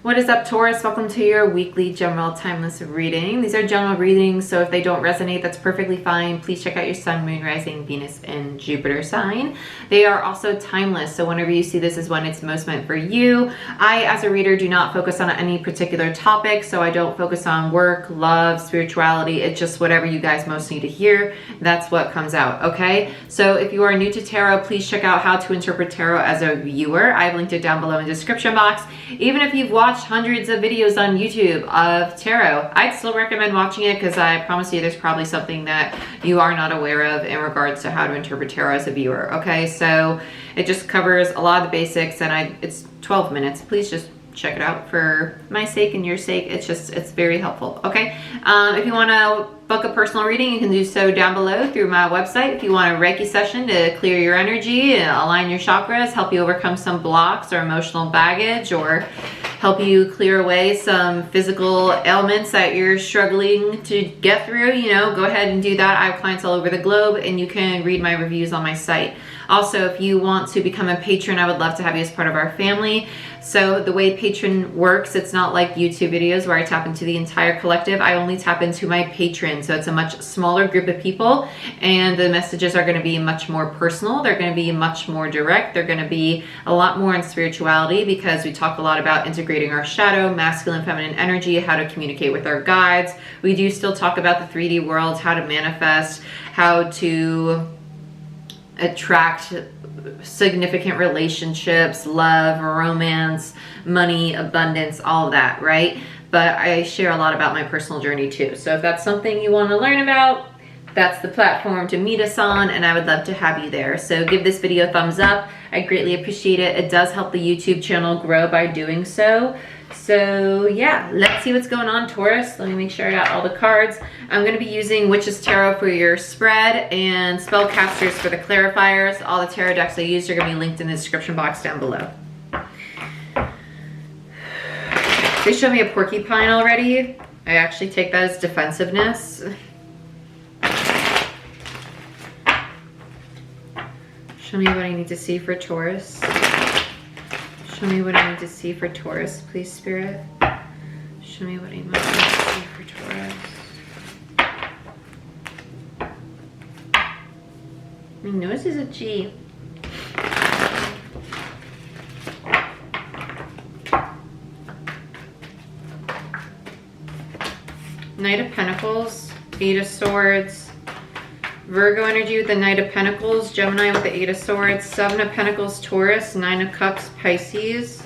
What is up, Taurus? Welcome to your weekly general timeless reading. These are general readings, so if they don't resonate, that's perfectly fine. Please check out your sun, moon, rising, Venus, and Jupiter sign. They are also timeless, so whenever you see this is when it's most meant for you. I, as a reader, do not focus on any particular topic, so I don't focus on work, love, spirituality. It's just whatever you guys most need to hear. That's what comes out, okay? So if you are new to tarot, please check out How to Interpret Tarot as a Viewer. I've linked it down below in the description box. Even if you've watched hundreds of videos on YouTube of tarot, I'd still recommend watching it because I promise you there's probably something that you are not aware of in regards to how to interpret tarot as a viewer. Okay, so it just covers a lot of the basics, and it's 12 minutes. Please just check it out for my sake and your sake. It's very helpful. Okay, if you want to book a personal reading, you can do so down below through my website. If you want a Reiki session to clear your energy and align your chakras, help you overcome some blocks or emotional baggage, or help you clear away some physical ailments that you're struggling to get through, go ahead and do that. I have clients all over the globe, and you can read my reviews on my site. Also, if you want to become a patron, I would love to have you as part of our family. So the way patron works, it's not like YouTube videos where I tap into the entire collective. I only tap into my patrons. So it's a much smaller group of people, and the messages are going to be much more personal. They're going to be much more direct. They're going to be a lot more in spirituality, because we talk a lot about integrating our shadow, masculine, feminine energy, how to communicate with our guides. We do still talk about the 3D world, how to manifest, how to attract significant relationships, love, romance, money, abundance, all of that, right? But I share a lot about my personal journey too. So if that's something you want to learn about, that's the platform to meet us on, and I would love to have you there. So give this video a thumbs up. I greatly appreciate it. It does help the YouTube channel grow by doing so. So yeah, let's see what's going on, Taurus. Let me make sure I got all the cards. I'm going to be using Witch's Tarot for your spread and Spellcasters for the clarifiers. All the tarot decks I used are going to be linked in the description box down below. They showed me a porcupine already. I actually take that as defensiveness. Show me what I need to see for Taurus. Show me what I need to see for Taurus, please, Spirit. Show me what I need to see for Taurus. My nose is itchy. Knight of Pentacles, Eight of Swords, Virgo energy with the Knight of Pentacles, Gemini with the Eight of Swords, Seven of Pentacles, Taurus, Nine of Cups, Pisces,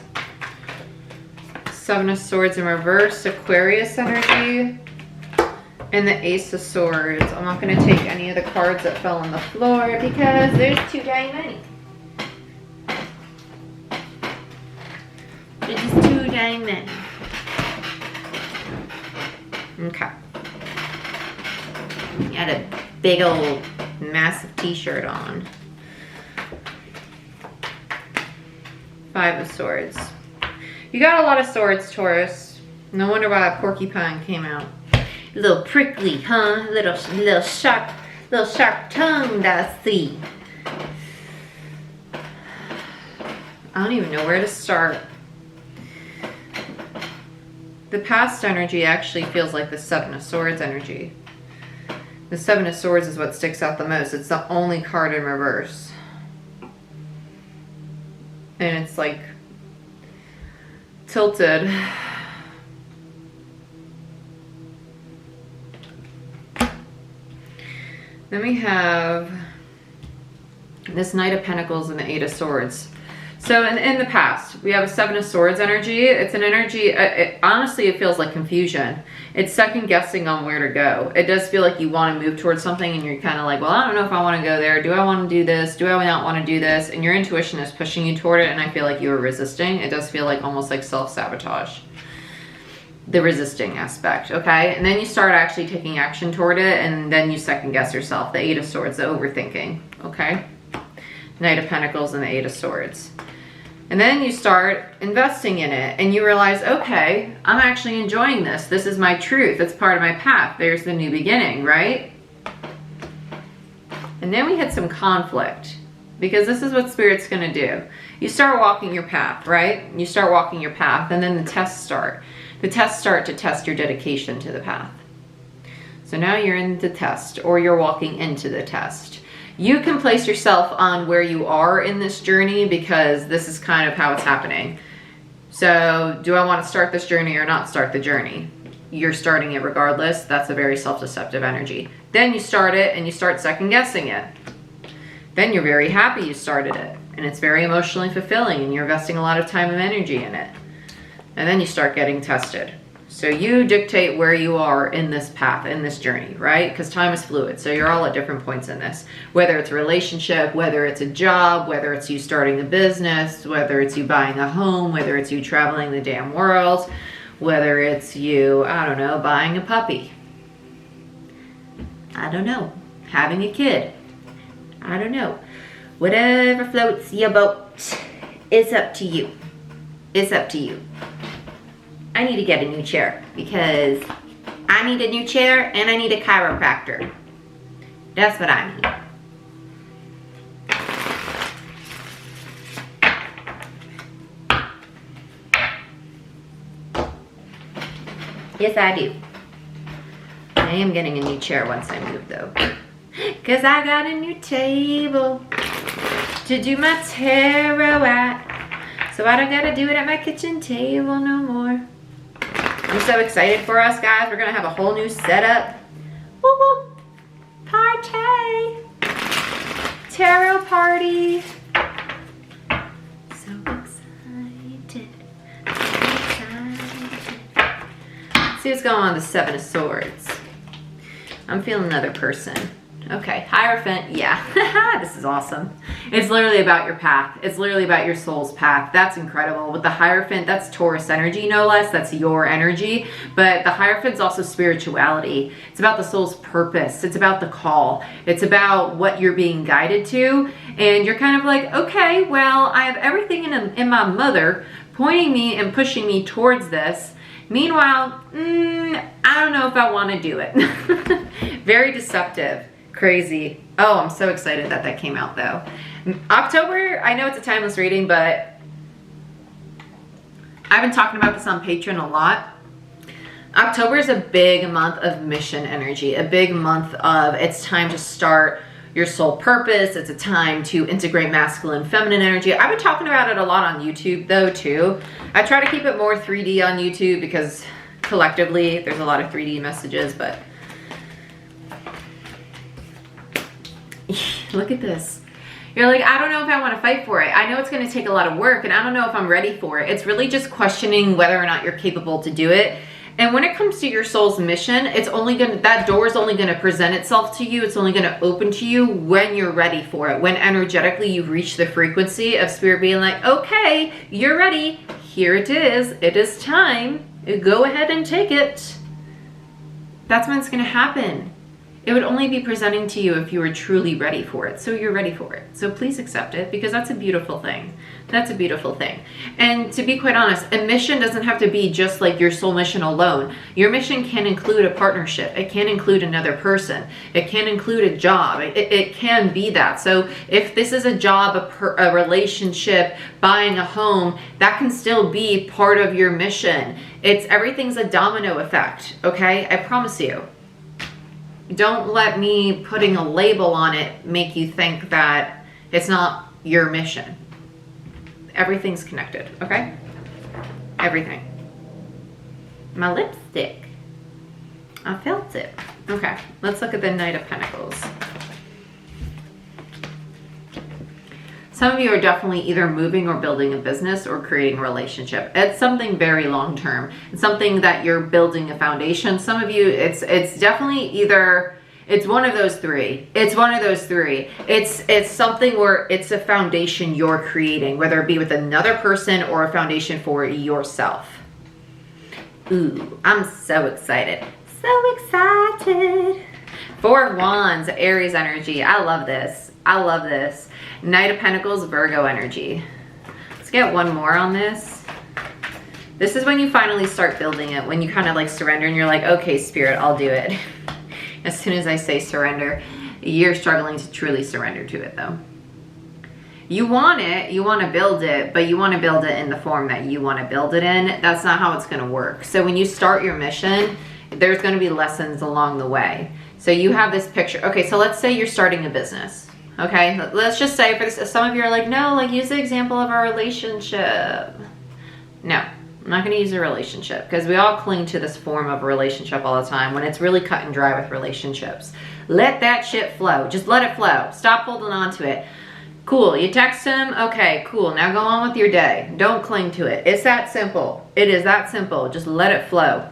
Seven of Swords in reverse, Aquarius energy, and the Ace of Swords. I'm not going to take any of the cards that fell on the floor because there's too dang many. There's just too dang many. Okay. Got a big old massive t-shirt on. Five of Swords. You got a lot of swords, Taurus. No wonder why a porcupine came out. A little prickly, huh? Little sharp tongue, I see. I don't even know where to start. The past energy actually feels like the Seven of Swords energy. The Seven of Swords is what sticks out the most. It's the only card in reverse. And it's like tilted. Then we have this Knight of Pentacles and the Eight of Swords. So in the past, we have a Seven of Swords energy. It's an energy, honestly, it feels like confusion. It's second guessing on where to go. It does feel like you want to move towards something and you're kind of like, well, I don't know if I want to go there. Do I want to do this? Do I not want to do this? And your intuition is pushing you toward it, and I feel like you are resisting. It does feel like almost like self-sabotage. The resisting aspect, okay? And then you start actually taking action toward it, and then you second guess yourself. The Eight of Swords, the overthinking, okay? Knight of Pentacles and the Eight of Swords. And then you start investing in it, and you realize, okay, I'm actually enjoying this. This is my truth. It's part of my path. There's the new beginning, right? And then we had some conflict. because this is what Spirit's going to do. You start walking your path, right? You start walking your path, and then the tests start. The tests start to test your dedication to the path. So now you're in the test, or you're walking into the test. You can place yourself on where you are in this journey, because this is kind of how it's happening. So do I want to start this journey or not start the journey? You're starting it regardless. That's a very self-deceptive energy. Then you start it and you start second guessing it. Then you're very happy you started it, and it's very emotionally fulfilling, and you're investing a lot of time and energy in it. And then you start getting tested. So you dictate where you are in this path, in this journey, right? Because time is fluid. So you're all at different points in this. Whether it's a relationship, whether it's a job, whether it's you starting a business, whether it's you buying a home, whether it's you traveling the damn world, whether it's you, I don't know, buying a puppy. I don't know. Having a kid. I don't know. Whatever floats your boat. It's up to you. It's up to you. I need to get a new chair, because I need a new chair and I need a chiropractor. That's what I need. Yes, I do. I am getting a new chair once I move, though. Because I got a new table to do my tarot at. So I don't got to do it at my kitchen table no more. I'm so excited for us, guys. We're going to have a whole new setup. Whoop, whoop. Party. Tarot party. So excited. See what's going on with the Seven of Swords. I'm feeling another person. Okay, Hierophant, yeah. This is awesome. It's literally about your path. It's literally about your soul's path. That's incredible. With the Hierophant, that's Taurus energy, no less. That's your energy. But the Hierophant's also spirituality. It's about the soul's purpose. It's about the call. It's about what you're being guided to. And you're kind of like, okay, well, I have everything in my mother pointing me and pushing me towards this. Meanwhile, I don't know if I want to do it. Very deceptive. Crazy. Oh, I'm so excited that that came out, though. October, I know it's a timeless reading, but I've been talking about this on Patreon a lot. October is a big month of mission energy, a big month of it's time to start your soul purpose. It's a time to integrate masculine, feminine energy. I've been talking about it a lot on YouTube, though, too. I try to keep it more 3D on YouTube because collectively there's a lot of 3D messages, but look at this. You're like, I don't know if I want to fight for it. I know it's going to take a lot of work, and I don't know if I'm ready for it. It's really just questioning whether or not you're capable to do it. And when it comes to your soul's mission, it's only going to, that door is only going to present itself to you. It's only going to open to you when you're ready for it. When energetically you've reached the frequency of spirit being like, okay, you're ready. Here it is. It is time. Go ahead and take it. That's when it's going to happen. It would only be presenting to you if you were truly ready for it. So you're ready for it. So please accept it, because that's a beautiful thing. That's a beautiful thing. And to be quite honest, a mission doesn't have to be just like your soul mission alone. Your mission can include a partnership. It can include another person. It can include a job. It can be that. So if this is a job, a relationship, buying a home, that can still be part of your mission. Everything's a domino effect, okay? I promise you. Don't let me putting a label on it make you think that it's not your mission. Everything's connected, okay? Everything. My lipstick. I felt it. Okay, let's look at the Knight of Pentacles. Some of you are definitely either moving or building a business or creating a relationship. It's something very long-term. It's something that you're building a foundation. Some of you, it's definitely either, it's one of those three. It's one of those three. It's something where it's a foundation you're creating, whether it be with another person or a foundation for yourself. Ooh, I'm so excited. So excited. Four of Wands, Aries energy. I love this. I love this. Knight of Pentacles, Virgo energy. Let's get one more on this. This is when you finally start building it, when you kind of like surrender and you're like, okay, spirit, I'll do it. As soon as I say surrender, you're struggling to truly surrender to it though. You want it, you want to build it, but you want to build it in the form that you want to build it in. That's not how it's going to work. So when you start your mission, there's going to be lessons along the way. So you have this picture. Okay, so let's say you're starting a business. Okay, let's just say for this, some of you are like, no, like use the example of a relationship. No, I'm not going to use a relationship because we all cling to this form of a relationship all the time when it's really cut and dry with relationships. Let that shit flow. Just let it flow. Stop holding on to it. Cool, you text him, okay, cool, now go on with your day. Don't cling to it. It's that simple. It is that simple. Just let it flow.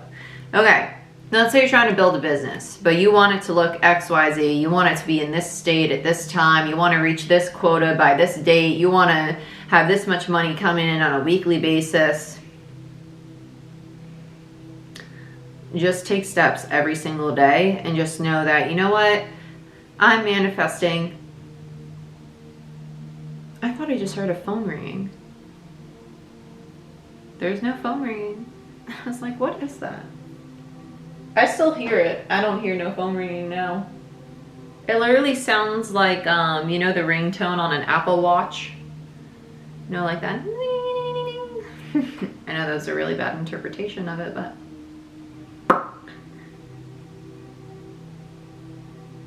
Okay, now let's say you're trying to build a business, but you want it to look XYZ. You want it to be in this state at this time. You want to reach this quota by this date. You want to have this much money coming in on a weekly basis. Just take steps every single day and just know that, you know what? I'm manifesting. I thought I just heard a phone ringing. There's no phone ringing. I was like, what is that? I still hear it. I don't hear no phone ringing now. It literally sounds like, you know, the ringtone on an Apple Watch? You know, like that. I know that's a really bad interpretation of it, but.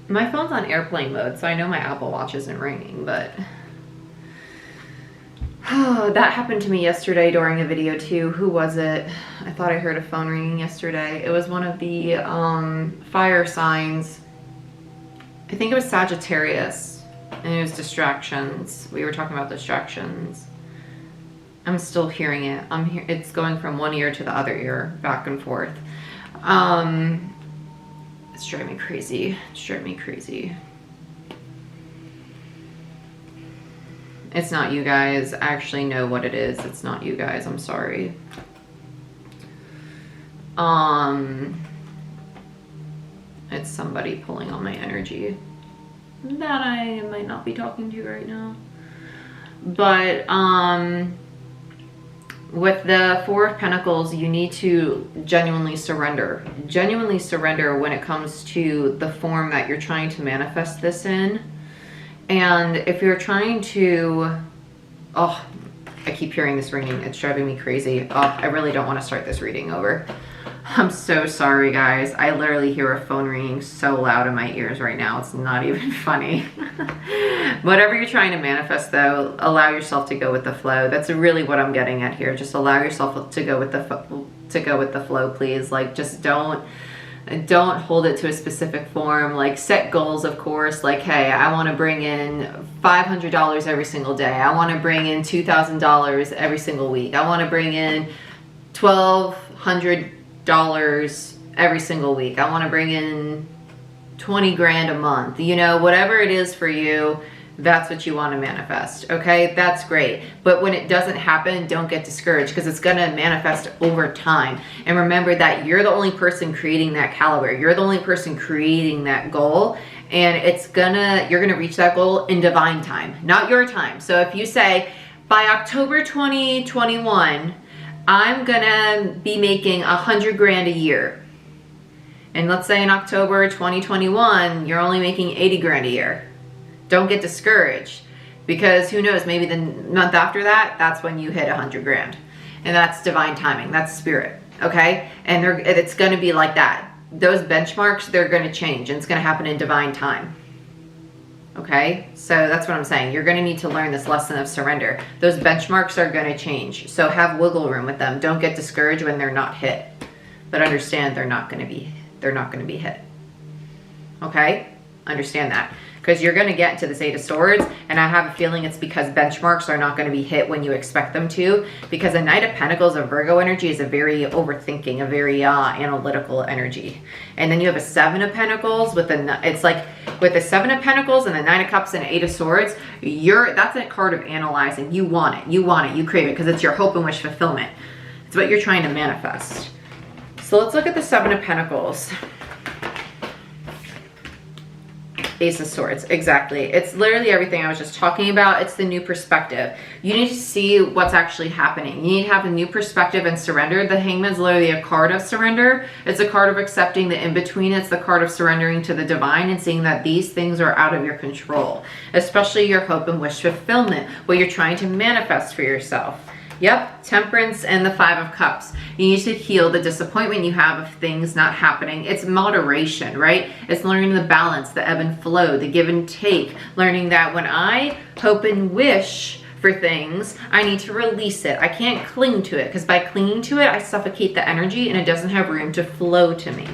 My phone's on airplane mode, so I know my Apple Watch isn't ringing, but. That happened to me yesterday during a video too. Who was it? I thought I heard a phone ringing yesterday. It was one of the fire signs. I think it was Sagittarius, and it was distractions. We were talking about distractions. I'm still hearing it. It's going from one ear to the other ear, back and forth. It's driving me crazy. It's driving me crazy. It's not you guys. I actually know what it is. It's not you guys. I'm sorry. It's somebody pulling on my energy that I might not be talking to right now. But with the Four of Pentacles, you need to genuinely surrender. Genuinely surrender when it comes to the form that you're trying to manifest this in. And if you're trying to, oh, I keep hearing this ringing. It's driving me crazy. Oh, I really don't want to start this reading over. I'm so sorry, guys. I literally hear a phone ringing so loud in my ears right now. It's not even funny. Whatever you're trying to manifest, though, allow yourself to go with the flow. That's really what I'm getting at here. Just allow yourself to go with the flow, please. Like, just don't hold it to a specific form. Like, set goals, of course. Like, hey, I want to bring in $500 every single day. I want to bring in $2,000 every single week. I want to bring in $1,200 every single week. I want to bring in 20 grand a month. You know, whatever it is for you, that's what you want to manifest. Okay, that's great. But when it doesn't happen, don't get discouraged, because it's going to manifest over time. And remember that you're the only person creating that caliber. You're the only person creating that goal. And you're gonna reach that goal in divine time, not your time. So if you say, by October 2021, I'm gonna be making 100 grand a year. And let's say in October 2021, you're only making 80 grand a year. Don't get discouraged, because who knows, maybe the month after that, that's when you hit 100 grand. And that's divine timing, that's spirit, okay? And it's gonna be like that. Those benchmarks, they're gonna change, and it's gonna happen in divine time. Okay, so that's what I'm saying. You're gonna need to learn this lesson of surrender. Those benchmarks are gonna change, so have wiggle room with them. Don't get discouraged when they're not hit, but understand they're not gonna be hit. Okay, understand that, because you're gonna get into this Eight of Swords, and I have a feeling it's because benchmarks are not gonna be hit when you expect them to, because a Knight of Pentacles, a Virgo energy, is a very overthinking, a very analytical energy. And then you have a Seven of Pentacles with it's like with the Seven of Pentacles and the Nine of Cups and Eight of Swords, that's a card of analyzing. You want it, you crave it, because it's your hope and wish fulfillment. It's what you're trying to manifest. So let's look at the Seven of Pentacles. Ace of Swords, exactly. It's literally everything I was just talking about. It's the new perspective. You need to see what's actually happening. You need to have a new perspective and surrender. The Hangman's literally a card of surrender. It's a card of accepting the in-between. It's the card of surrendering to the divine and seeing that these things are out of your control, especially your hope and wish fulfillment, what you're trying to manifest for yourself. Yep, Temperance and the Five of Cups. You need to heal the disappointment you have of things not happening. It's moderation, right? It's learning the balance, the ebb and flow, the give and take. Learning that when I hope and wish for things, I need to release it. I can't cling to it, because by clinging to it, I suffocate the energy and it doesn't have room to flow to me.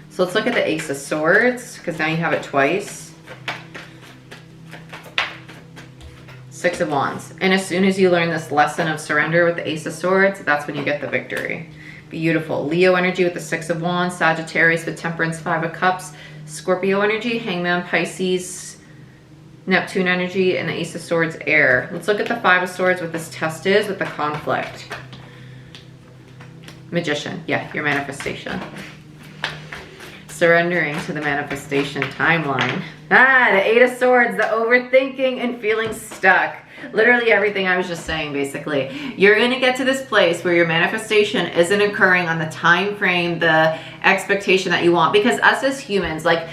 So let's look at the Ace of Swords, because now you have it twice. Six of Wands. And as soon as you learn this lesson of surrender with the Ace of Swords, that's when you get the victory. Beautiful. Leo energy with the Six of Wands, Sagittarius with Temperance, Five of Cups, Scorpio energy, Hangman, Pisces, Neptune energy, and the Ace of Swords, air. Let's look at the Five of Swords, what this test is with the conflict. Magician. Yeah, your manifestation. Surrendering to the manifestation timeline. The Eight of Swords, the overthinking and feeling stuck. Literally everything I was just saying, basically. You're going to get to this place where your manifestation isn't occurring on the time frame, the expectation that you want. Because us as humans, like,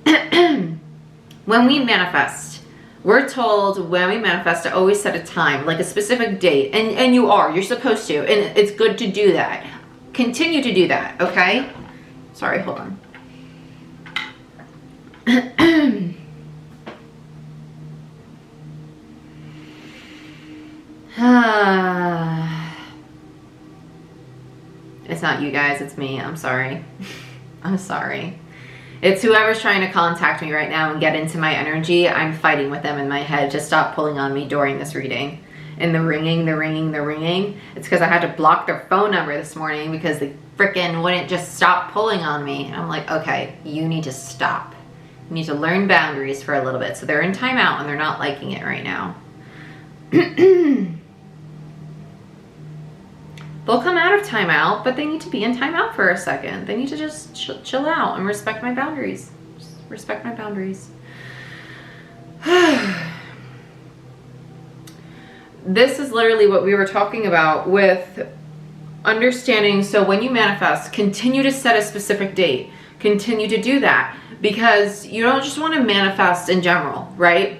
when we manifest, we're told when we manifest to always set a time, like a specific date. And you're supposed to. And it's good to do that. Continue to do that, okay? Sorry, hold on. It's not you guys, it's me. I'm sorry. I'm sorry. It's whoever's trying to contact me right now and get into my energy. I'm fighting with them in my head to stop pulling on me during this reading. And the ringing. It's because I had to block their phone number this morning because they frickin' wouldn't just stop pulling on me. And I'm like, okay, you need to stop. You need to learn boundaries for a little bit. So they're in timeout and they're not liking it right now. They'll come out of timeout, but they need to be in timeout for a second. They need to just chill out and respect my boundaries. Just respect my boundaries. This is literally what we were talking about with understanding. So when you manifest, continue to set a specific date. Continue to do that, because you don't just want to manifest in general, right?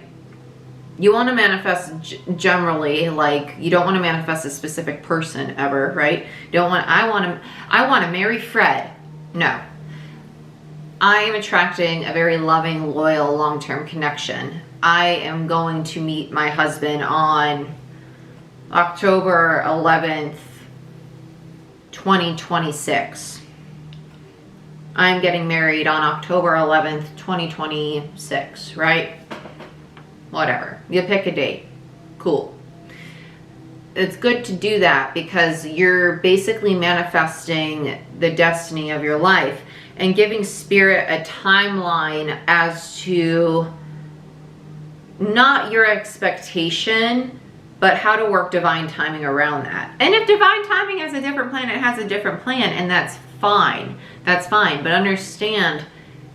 You want to manifest generally, like you don't want to manifest a specific person ever, right? You don't want, I want to marry Fred. No. I am attracting a very loving, loyal, long-term connection. I am going to meet my husband on October 11th, 2026. I'm getting married on October 11th, 2026, right? Whatever. You pick a date. Cool. It's good to do that because you're basically manifesting the destiny of your life and giving spirit a timeline as to not your expectation, but how to work divine timing around that. And if divine timing has a different plan, it has a different plan, and that's fine. That's fine. But understand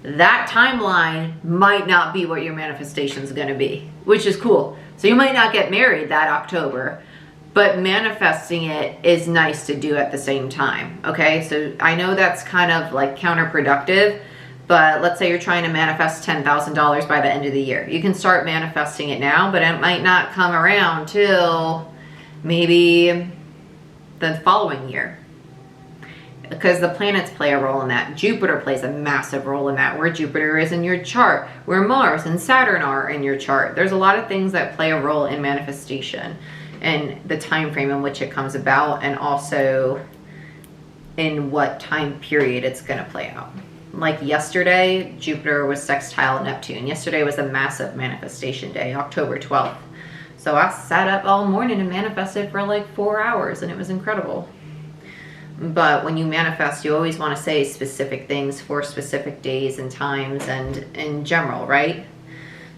that timeline might not be what your manifestation is going to be, which is cool. So you might not get married that October, but manifesting it is nice to do at the same time. Okay, so I know that's kind of like counterproductive, but let's say you're trying to manifest $10,000 by the end of the year. You can start manifesting it now, but it might not come around till maybe the following year, because the planets play a role in that. Jupiter plays a massive role in that, where Jupiter is in your chart, where Mars and Saturn are in your chart. There's a lot of things that play a role in manifestation and the time frame in which it comes about, and also in what time period it's going to play out. Like yesterday, Jupiter was sextile Neptune. Yesterday was a massive manifestation day, October 12th. So I sat up all morning and manifested for like 4 hours, and it was incredible. But when you manifest, you always want to say specific things for specific days and times and in general, right?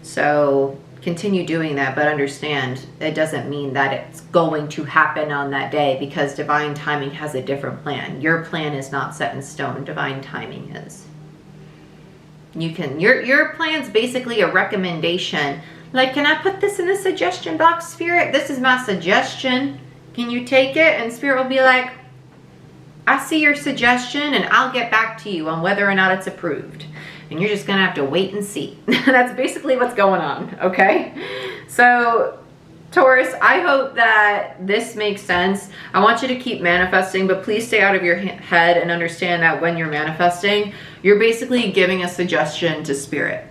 So continue doing that, but understand it doesn't mean that it's going to happen on that day, because divine timing has a different plan. Your plan is not set in stone. Divine timing is. You can, your plan's basically a recommendation. Like, can I put this in the suggestion box, Spirit? This is my suggestion. Can you take it? And Spirit will be like, I see your suggestion and I'll get back to you on whether or not it's approved. And you're just gonna have to wait and see. That's basically what's going on, okay? So, Taurus, I hope that this makes sense. I want you to keep manifesting, but please stay out of your head and understand that when you're manifesting, you're basically giving a suggestion to Spirit,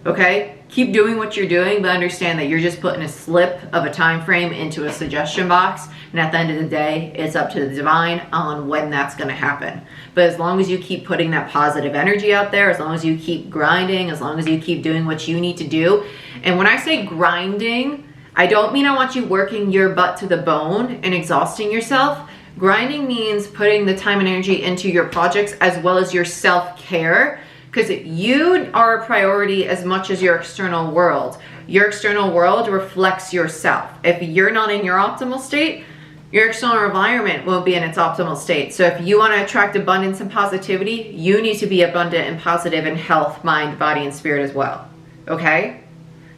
okay? Keep doing what you're doing, but understand that you're just putting a slip of a time frame into a suggestion box, and at the end of the day, it's up to the divine on when that's going to happen. But as long as you keep putting that positive energy out there, as long as you keep grinding, as long as you keep doing what you need to do, and when I say grinding, I don't mean I want you working your butt to the bone and exhausting yourself. Grinding means putting the time and energy into your projects as well as your self-care, because you are a priority as much as your external world. Your external world reflects yourself. If you're not in your optimal state, your external environment won't be in its optimal state. So if you want to attract abundance and positivity, you need to be abundant and positive in health, mind, body, and spirit as well. Okay?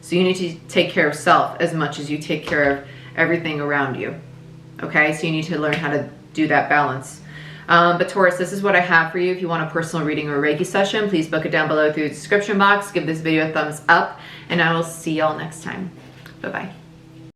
So you need to take care of self as much as you take care of everything around you. Okay? So you need to learn how to do that balance. But Taurus, this is what I have for you. If you want a personal reading or Reiki session, please book it down below through the description box. Give this video a thumbs up, and I will see y'all next time. Bye-bye.